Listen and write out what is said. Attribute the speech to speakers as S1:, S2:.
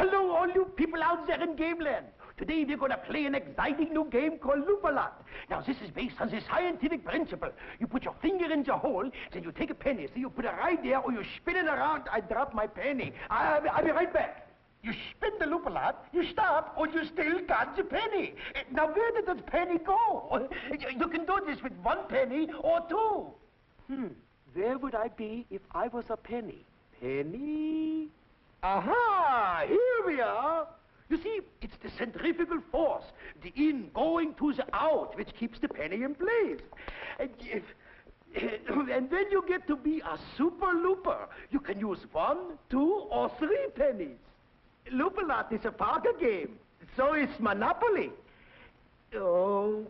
S1: Hello, all you people out there in Gameland. Today we're going to play an exciting new game called Loop-a-Lot. Now this is based on the scientific principle. You put your finger in the hole, then you take a penny. So you put it right there, or you spin it around. I drop my penny. I'll be right back. You spin the Loop-a-Lot, you stop, or you still got the penny. Now where did the penny go? You can do this with 1 penny or 2. Where would I be if I was a penny? Penny? Aha! Here we are. You see, it's the centrifugal force, the in going to the out, which keeps the penny in place. And then you get to be a super looper. You can use 1, 2, or 3 pennies. Loop-a-Lot is a poker game. So is Monopoly. Oh.